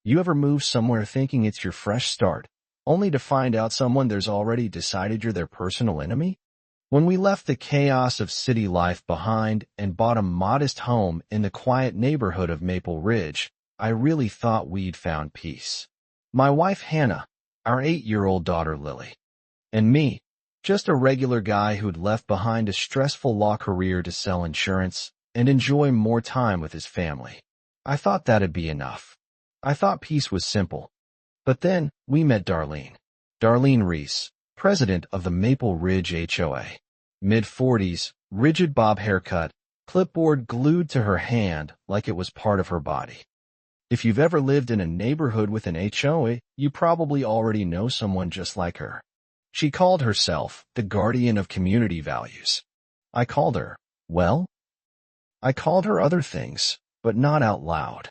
You ever move somewhere thinking it's your fresh start, only to find out someone there's already decided you're their personal enemy? When we left the chaos of city life behind and bought a modest home in the quiet neighborhood of Maple Ridge, I really thought we'd found peace. My wife Hannah, our 8-year-old daughter Lily, and me, just a regular guy who'd left behind a stressful law career to sell insurance and enjoy more time with his family. I thought that'd be enough. I thought peace was simple. But then we met Darlene. Darlene Reese, president of the Maple Ridge HOA. Mid-40s, rigid bob haircut, clipboard glued to her hand like it was part of her body. If you've ever lived in a neighborhood with an HOA, you probably already know someone just like her. She called herself the guardian of community values. I called her other things, but not out loud.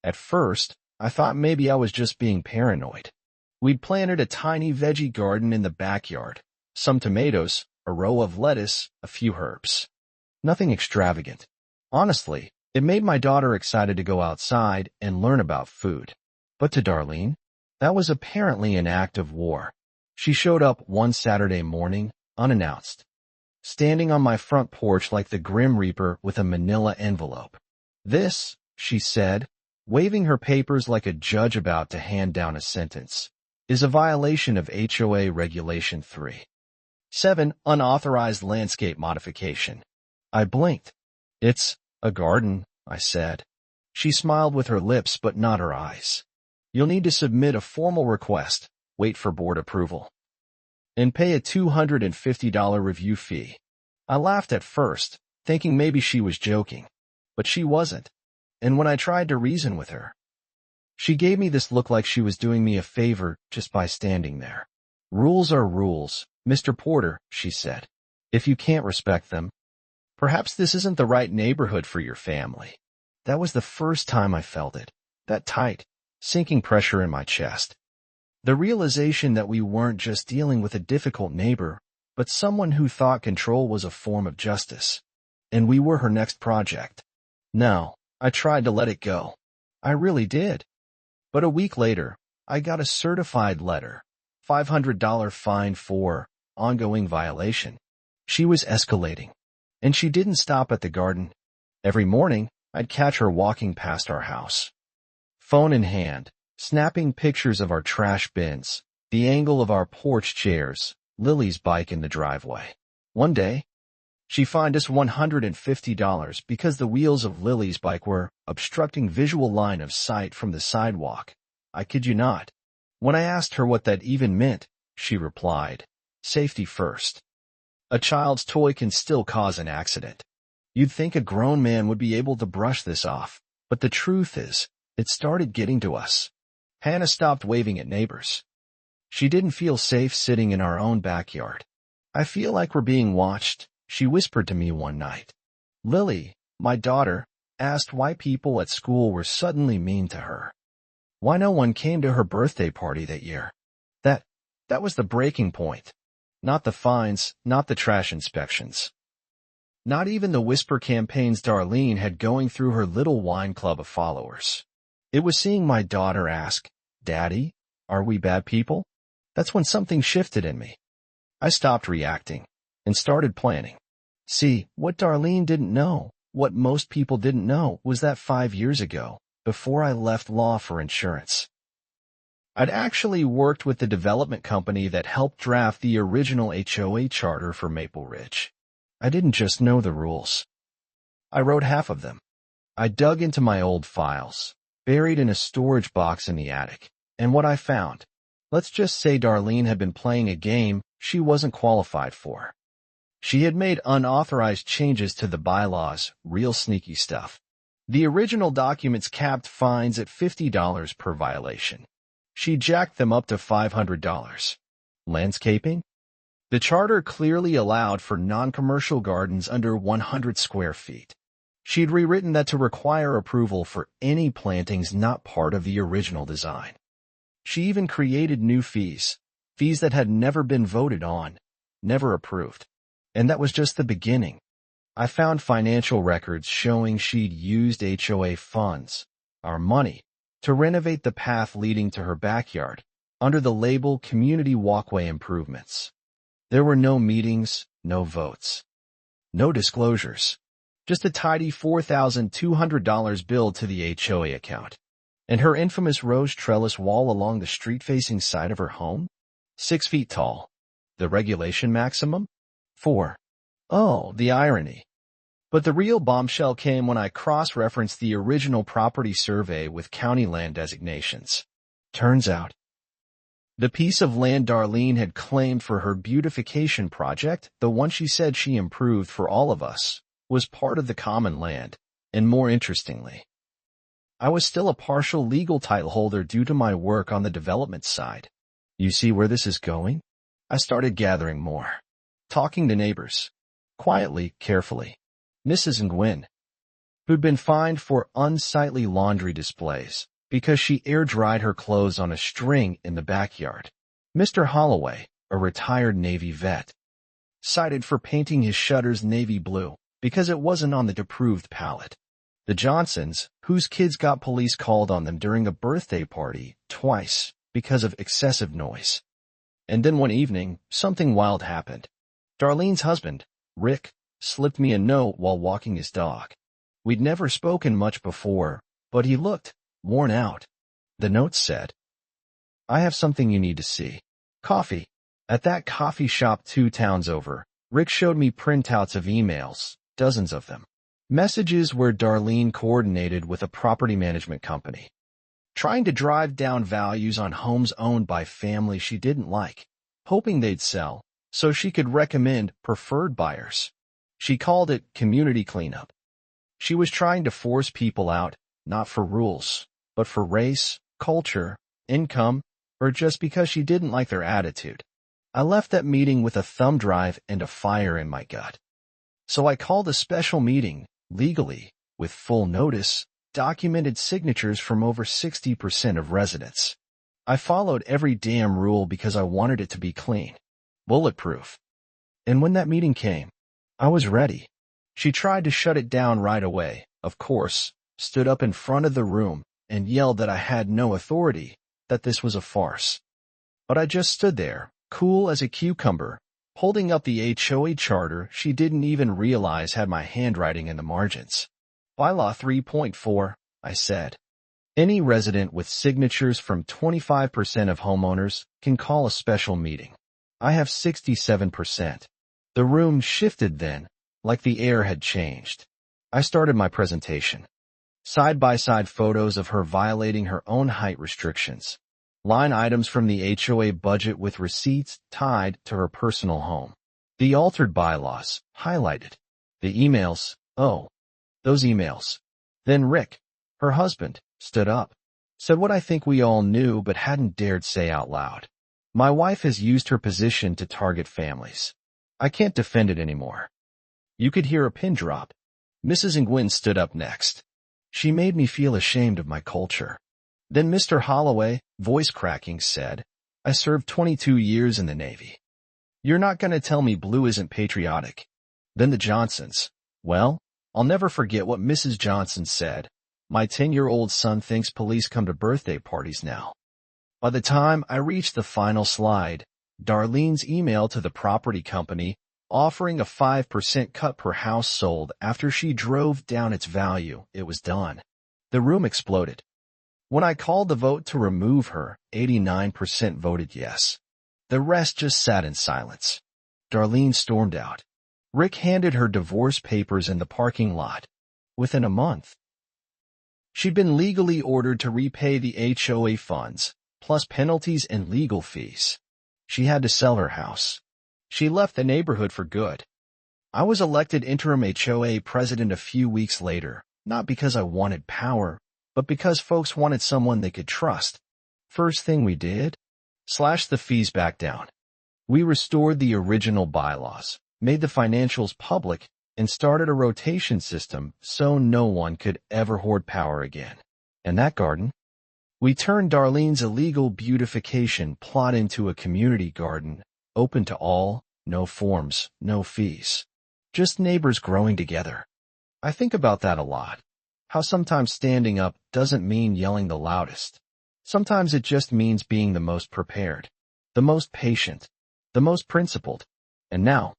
At first, I thought maybe I was just being paranoid. We'd planted a tiny veggie garden in the backyard, some tomatoes, a row of lettuce, a few herbs. Nothing extravagant. Honestly, it made my daughter excited to go outside and learn about food. But to Darlene, that was apparently an act of war. She showed up one Saturday morning, unannounced, standing on my front porch like the Grim Reaper with a manila envelope. "This," she said, waving her papers like a judge about to hand down a sentence, "is a violation of HOA Regulation 3.7, unauthorized landscape modification." I blinked. "It's a garden," I said. She smiled with her lips but not her eyes. "You'll need to submit a formal request, wait for board approval, and pay a $250 review fee." I laughed at first, thinking maybe she was joking, but she wasn't. And when I tried to reason with her, she gave me this look like she was doing me a favor just by standing there. "Rules are rules, Mr. Porter," she said. "If you can't respect them, perhaps this isn't the right neighborhood for your family." That was the first time I felt it, that tight, sinking pressure in my chest. The realization that we weren't just dealing with a difficult neighbor, but someone who thought control was a form of justice. And we were her next project. No, I tried to let it go. I really did. But a week later, I got a certified letter, $500 fine for ongoing violation. She was escalating, and she didn't stop at the garden. Every morning, I'd catch her walking past our house, phone in hand, snapping pictures of our trash bins, the angle of our porch chairs, Lily's bike in the driveway. One day, she fined us $150 because the wheels of Lily's bike were obstructing visual line of sight from the sidewalk. I kid you not. When I asked her what that even meant, she replied, "Safety first. A child's toy can still cause an accident." You'd think a grown man would be able to brush this off, but the truth is, it started getting to us. Hannah stopped waving at neighbors. She didn't feel safe sitting in our own backyard. "I feel like we're being watched," she whispered to me one night. Lily, my daughter, asked why people at school were suddenly mean to her. Why no one came to her birthday party that year. That was the breaking point. Not the fines, not the trash inspections. Not even the whisper campaigns Darlene had going through her little wine club of followers. It was seeing my daughter ask, "Daddy, are we bad people?" That's when something shifted in me. I stopped reacting and started planning. See, what Darlene didn't know, what most people didn't know, was that 5 years ago, before I left law for insurance, I'd actually worked with the development company that helped draft the original HOA charter for Maple Ridge. I didn't just know the rules. I wrote half of them. I dug into my old files, buried in a storage box in the attic, and what I found, let's just say Darlene had been playing a game she wasn't qualified for. She had made unauthorized changes to the bylaws, real sneaky stuff. The original documents capped fines at $50 per violation. She jacked them up to $500. Landscaping? The charter clearly allowed for non-commercial gardens under 100 square feet. She'd rewritten that to require approval for any plantings not part of the original design. She even created new fees that had never been voted on, never approved. And that was just the beginning. I found financial records showing she'd used HOA funds, our money, to renovate the path leading to her backyard under the label Community Walkway Improvements. There were no meetings, no votes, no disclosures, just a tidy $4,200 bill to the HOA account. And her infamous rose trellis wall along the street-facing side of her home? 6 feet tall. The regulation maximum? 4. Oh, the irony. But the real bombshell came when I cross-referenced the original property survey with county land designations. Turns out, the piece of land Darlene had claimed for her beautification project, the one she said she improved for all of us, was part of the common land, and more interestingly, I was still a partial legal title holder due to my work on the development side. You see where this is going? I started gathering more, talking to neighbors, quietly, carefully. Mrs. Nguyen, who'd been fined for unsightly laundry displays because she air-dried her clothes on a string in the backyard. Mr. Holloway, a retired Navy vet, cited for painting his shutters navy blue because it wasn't on the approved palette. The Johnsons, whose kids got police called on them during a birthday party twice because of excessive noise. And then one evening, something wild happened. Darlene's husband, Rick, slipped me a note while walking his dog. We'd never spoken much before, but he looked worn out. The note said, "I have something you need to see. Coffee." At that coffee shop 2 towns over, Rick showed me printouts of emails, dozens of them. Messages where Darlene coordinated with a property management company, trying to drive down values on homes owned by families she didn't like, hoping they'd sell so she could recommend preferred buyers. She called it community cleanup. She was trying to force people out, not for rules, but for race, culture, income, or just because she didn't like their attitude. I left that meeting with a thumb drive and a fire in my gut. So I called a special meeting, legally, with full notice, documented signatures from over 60% of residents. I followed every damn rule because I wanted it to be clean, bulletproof. And when that meeting came, I was ready. She tried to shut it down right away, of course, stood up in front of the room and yelled that I had no authority, that this was a farce. But I just stood there, cool as a cucumber, holding up the HOA charter she didn't even realize had my handwriting in the margins. Bylaw 3.4, I said. Any resident with signatures from 25% of homeowners can call a special meeting. I have 67%. The room shifted then, like the air had changed. I started my presentation. Side-by-side photos of her violating her own height restrictions. Line items from the HOA budget with receipts tied to her personal home. The altered bylaws, highlighted. The emails, oh, those emails. Then Rick, her husband, stood up, said what I think we all knew but hadn't dared say out loud. My wife has used her position to target families. I can't defend it anymore. You could hear a pin drop. Mrs. Nguyen stood up next. She made me feel ashamed of my culture. Then Mr. Holloway, voice cracking, said, I served 22 years in the Navy. You're not going to tell me blue isn't patriotic. Then the Johnsons. Well, I'll never forget what Mrs. Johnson said. My 10-year-old son thinks police come to birthday parties now. By the time I reached the final slide, Darlene's email to the property company offering a 5% cut per house sold after she drove down its value, it was done. The room exploded. When I called the vote to remove her, 89% voted yes. The rest just sat in silence. Darlene stormed out. Rick handed her divorce papers in the parking lot. Within a month, she'd been legally ordered to repay the HOA funds, plus penalties and legal fees. She had to sell her house. She left the neighborhood for good. I was elected interim HOA president a few weeks later, not because I wanted power, but because folks wanted someone they could trust. First thing we did? Slashed the fees back down. We restored the original bylaws, made the financials public, and started a rotation system so no one could ever hoard power again. And that garden? We turned Darlene's illegal beautification plot into a community garden, open to all, no forms, no fees. Just neighbors growing together. I think about that a lot. How sometimes standing up doesn't mean yelling the loudest. Sometimes it just means being the most prepared, the most patient, the most principled. And now,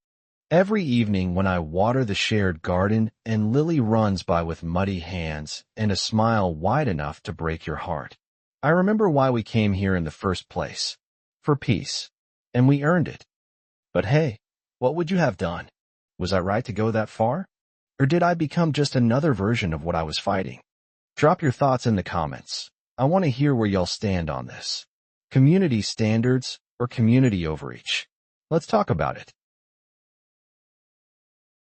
every evening when I water the shared garden and Lily runs by with muddy hands and a smile wide enough to break your heart, I remember why we came here in the first place. For peace. And we earned it. But hey, what would you have done? Was I right to go that far? Or did I become just another version of what I was fighting? Drop your thoughts in the comments. I want to hear where y'all stand on this. Community standards or community overreach? Let's talk about it.